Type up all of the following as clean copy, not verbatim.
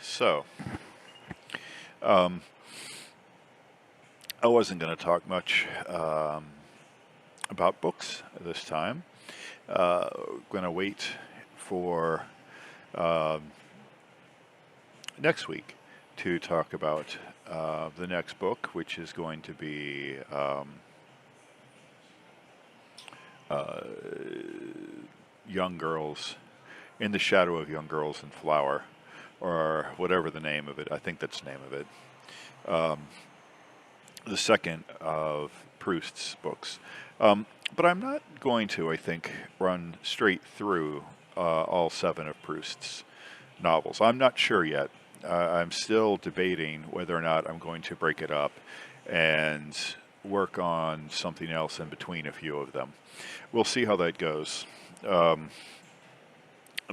So, um, I wasn't going to talk much about books this time. Going to wait for um next week to talk about the next book, which is going to be uh, Young Girls, In the Shadow of Young Girls in Flower, or whatever the name of it. I think that's the name of it. Um, the second of Proust's books. But I'm not going to, I think, run straight through all seven of Proust's novels. I'm not sure yet. I'm still debating whether or not I'm going to break it up and work on something else in between a few of them. We'll see how that goes. Um,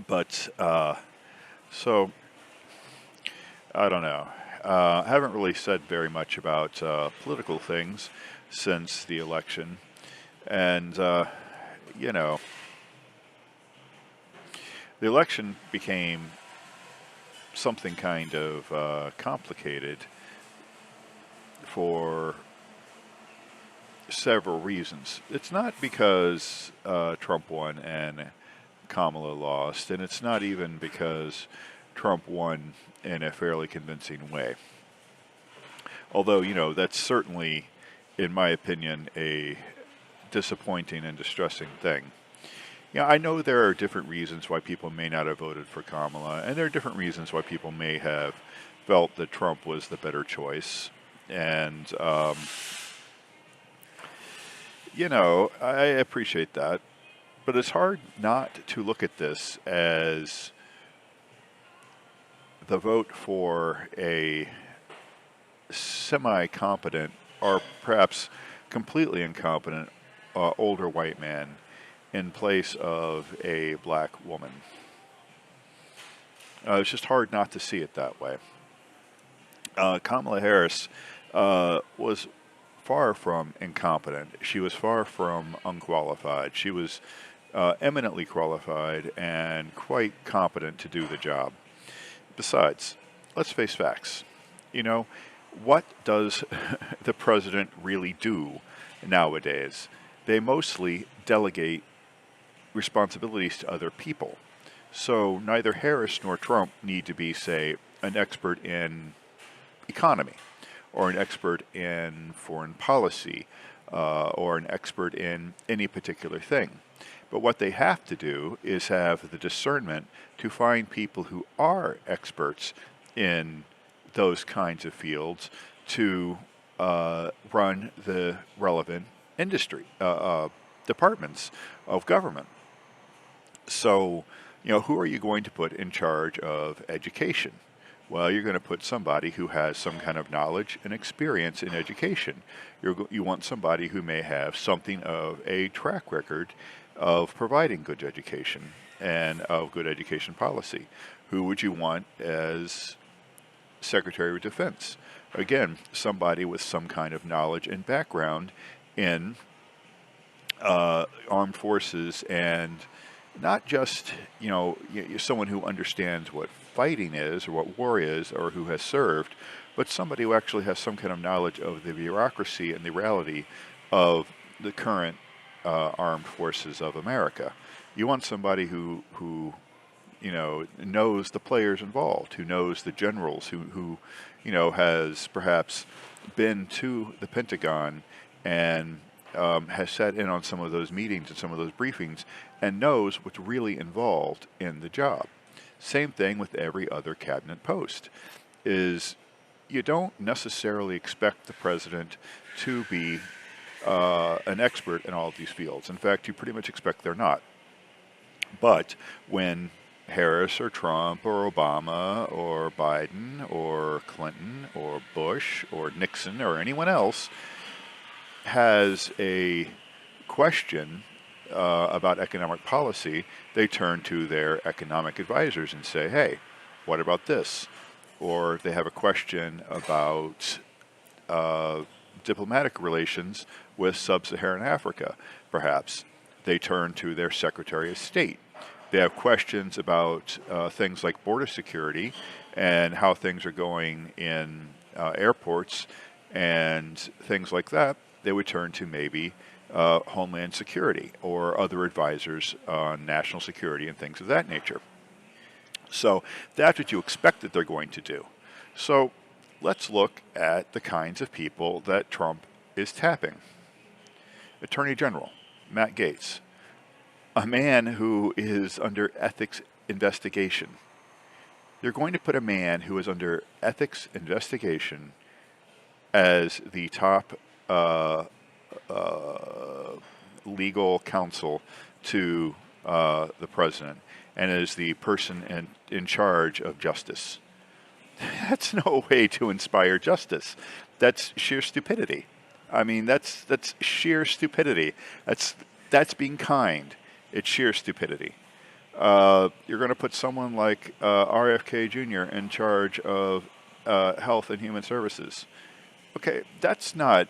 but so I don't know. I haven't really said very much about political things since the election, and you know, the election became something kind of complicated for several reasons. It's not because Trump won and Kamala lost, and it's not even because Trump won in a fairly convincing way. Although, that's certainly, in my opinion, a disappointing and distressing thing. Yeah, I know there are different reasons why people may not have voted for Kamala, and there are different reasons why people may have felt that Trump was the better choice. And, I appreciate that. But it's hard not to look at this as the vote for a semi competent, or perhaps completely incompetent, older white man in place of a black woman. It's just hard not to see it that way. Kamala Harris was far from incompetent. She was far from unqualified. She was eminently qualified and quite competent to do the job. Besides, let's face facts. You know, what does the president really do nowadays? They mostly delegate responsibilities to other people. So neither Harris nor Trump need to be, say, an expert in economy, or an expert in foreign policy, or an expert in any particular thing. But what they have to do is have the discernment to find people who are experts in those kinds of fields to run the relevant industry departments of government. So, who are you going to put in charge of education? Well, you're going to put somebody who has some kind of knowledge and experience in education. You want somebody who may have something of a track record of providing good education and of good education policy. Who would you want as Secretary of Defense? Again, somebody with some kind of knowledge and background in armed forces, and not just someone who understands what fighting is or what war is or who has served, but somebody who actually has some kind of knowledge of the bureaucracy and the reality of the current armed forces of America. You want somebody who knows the players involved, who knows the generals, who has perhaps been to the Pentagon and has sat in on some of those meetings and some of those briefings and knows what's really involved in the job. Same thing with every other cabinet post. Is you don't necessarily expect the president to be an expert in all of these fields. In fact, you pretty much expect they're not. But when Harris or Trump or Obama or Biden or Clinton or Bush or Nixon or anyone else has a question about economic policy, they turn to their economic advisors and say, hey, what about this? Or if they have a question about diplomatic relations with sub-Saharan Africa, perhaps they turn to their Secretary of State. They have questions about things like border security and how things are going in airports and things like that. They would turn to maybe Homeland Security or other advisors on national security and things of that nature. So that's what you expect that they're going to do. So let's look at the kinds of people that Trump is tapping. Attorney General Matt Gaetz, a man who is under ethics investigation. They're going to put a man who is under ethics investigation as the top legal counsel to the president and as the person in charge of justice. That's no way to inspire justice. That's sheer stupidity. I mean, that's sheer stupidity. That's being kind. It's sheer stupidity. You're going to put someone like RFK Jr. in charge of health and human services. Okay, that's not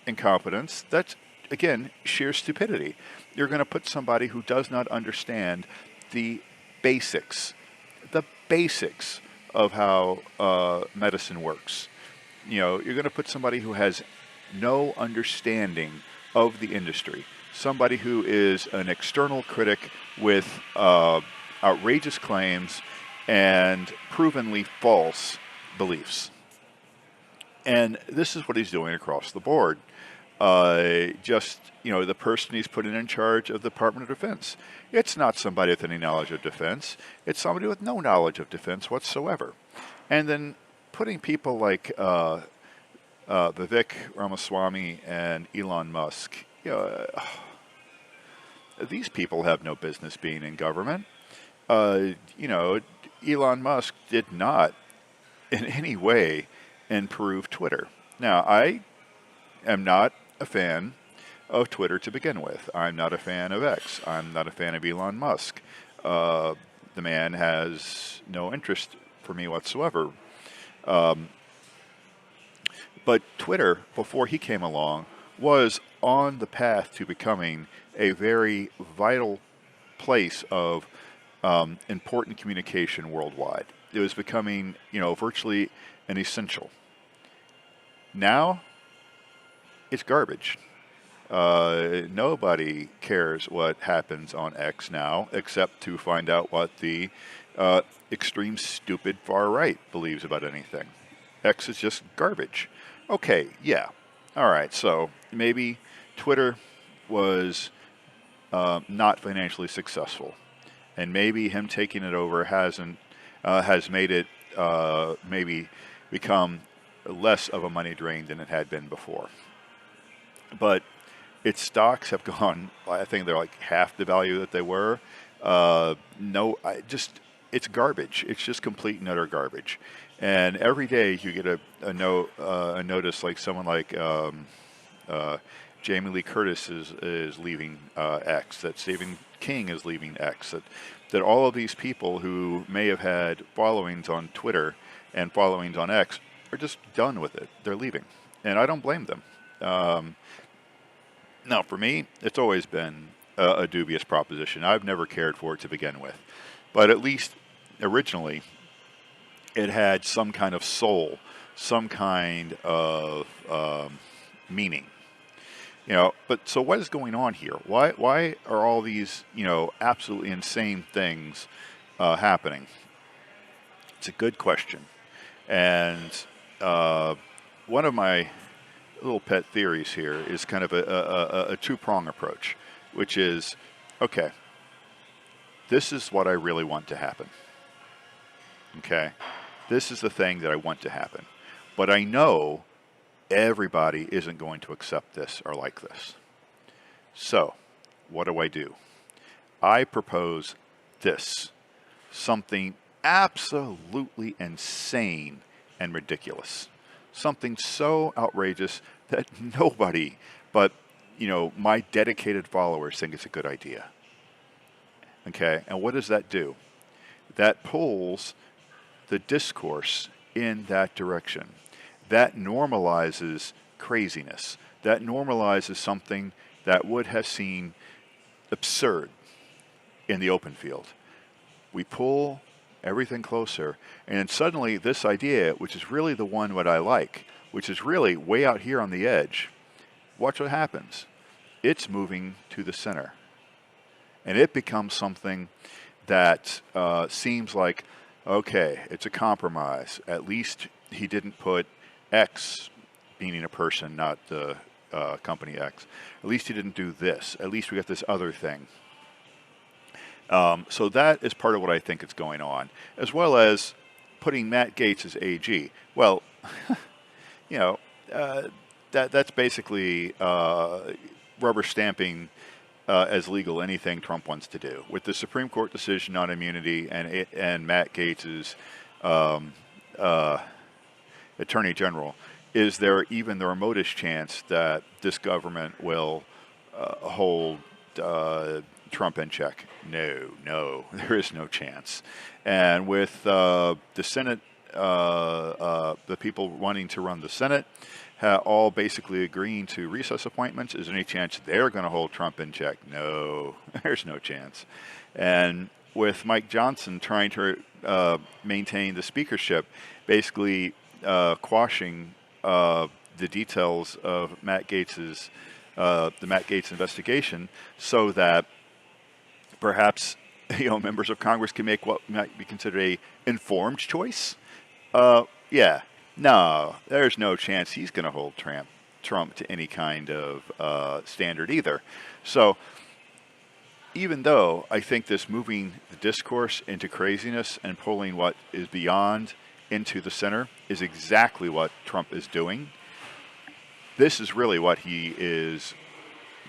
incompetence. That's, again, sheer stupidity. You're going to put somebody who does not understand the basics of how medicine works. You know, you're going to put somebody who has no understanding of the industry, somebody who is an external critic with outrageous claims and provenly false beliefs. And this is what he's doing across the board. The person he's putting in charge of the Department of Defense. It's not somebody with any knowledge of defense. It's somebody with no knowledge of defense whatsoever. And then putting people like Vivek Ramaswamy and Elon Musk, these people have no business being in government. Elon Musk did not in any way improve Twitter. Now, I am not a fan of Twitter to begin with. I'm not a fan of X. I'm not a fan of Elon Musk. The man has no interest for me whatsoever. But Twitter, before he came along, was on the path to becoming a very vital place of important communication worldwide. It was becoming, virtually an essential. Now, it's garbage. Nobody cares what happens on X now, except to find out what the extreme stupid far right believes about anything. X is just garbage. Okay, yeah. All right, so maybe Twitter was not financially successful, and maybe him taking it over has made it maybe become less of a money drain than it had been before. But its stocks have gone, I think they're like half the value that they were. It's garbage. It's just complete and utter garbage. And every day you get a notice like someone like Jamie Lee Curtis is leaving X, that Stephen King is leaving X, that all of these people who may have had followings on Twitter and followings on X are just done with it. They're leaving. And I don't blame them. Now, for me, it's always been a dubious proposition. I've never cared for it to begin with. But at least originally, it had some kind of soul, some kind of meaning. But so what is going on here? Why are all these, absolutely insane things happening? It's a good question. And one of my little pet theories here is kind of a two-prong approach, which is, okay, this is what I really want to happen. Okay? This is the thing that I want to happen. But I know everybody isn't going to accept this or like this. So, what do? I propose this. Something absolutely insane and ridiculous. Something so outrageous that nobody but, my dedicated followers think it's a good idea. Okay, and what does that do? That pulls the discourse in that direction. That normalizes craziness. That normalizes something that would have seemed absurd. in the open field. We pull everything closer, and then suddenly this idea, which is really the one what I like, which is really way out here on the edge, watch what happens. It's moving to the center. And it becomes something that seems like, okay, it's a compromise. At least he didn't put X, meaning a person, not the company X. At least he didn't do this. At least we got this other thing. So that is part of what I think is going on, as well as putting Matt Gaetz as AG. Well, you know, that's basically rubber stamping as legal anything Trump wants to do. With the Supreme Court decision on immunity and Matt Gaetz's Attorney General, is there even the remotest chance that this government will hold Trump in check? No, there is no chance. And with the Senate, the people wanting to run the Senate, all basically agreeing to recess appointments, is there any chance they're going to hold Trump in check? No, there's no chance. And with Mike Johnson trying to maintain the speakership, basically quashing the details of Matt Gaetz's the Matt Gaetz investigation, so that perhaps members of Congress can make what might be considered a informed choice. Yeah, no, there's no chance he's going to hold Trump to any kind of standard either. So even though I think this moving the discourse into craziness and pulling what is beyond into the center is exactly what Trump is doing, this is really what he is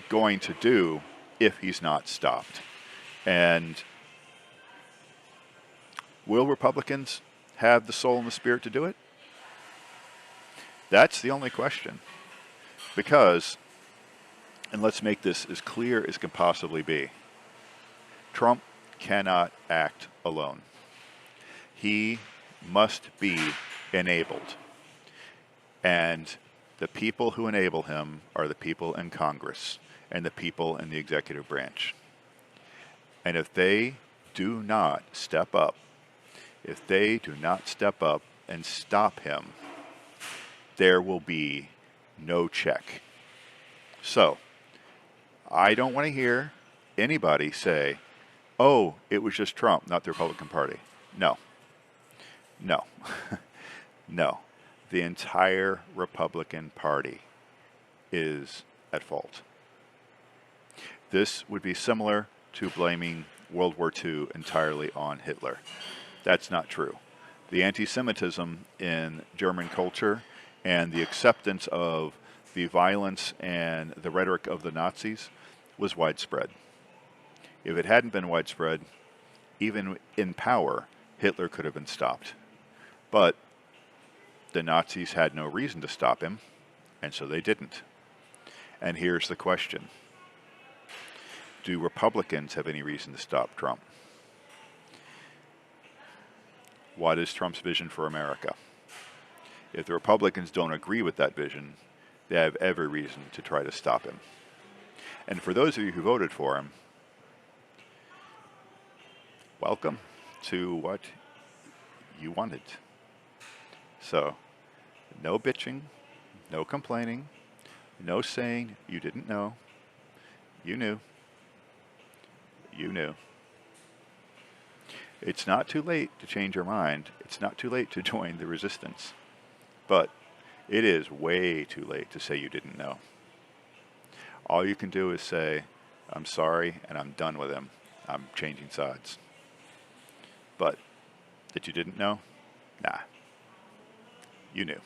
going to do if he's not stopped. And will Republicans have the soul and the spirit to do it? That's the only question. Because, and let's make this as clear as can possibly be, Trump cannot act alone. He must be enabled. And the people who enable him are the people in Congress and the people in the executive branch. And if they do not step up, and stop him, there will be no check. So, I don't want to hear anybody say, oh, it was just Trump, not the Republican Party. No. No. The entire Republican Party is at fault. This would be similar to blaming World War II entirely on Hitler. That's not true. The anti-Semitism in German culture and the acceptance of the violence and the rhetoric of the Nazis was widespread. If it hadn't been widespread, even in power, Hitler could have been stopped. But the Nazis had no reason to stop him, and so they didn't. And here's the question. Do Republicans have any reason to stop Trump? What is Trump's vision for America? If the Republicans don't agree with that vision, they have every reason to try to stop him. And for those of you who voted for him, welcome to what you wanted. So, no bitching, no complaining, no saying you didn't know. You knew. You knew. It's not too late to change your mind. It's not too late to join the resistance. But it is way too late to say you didn't know. All you can do is say, I'm sorry and I'm done with him. I'm changing sides. But that you didn't know? Nah. You knew.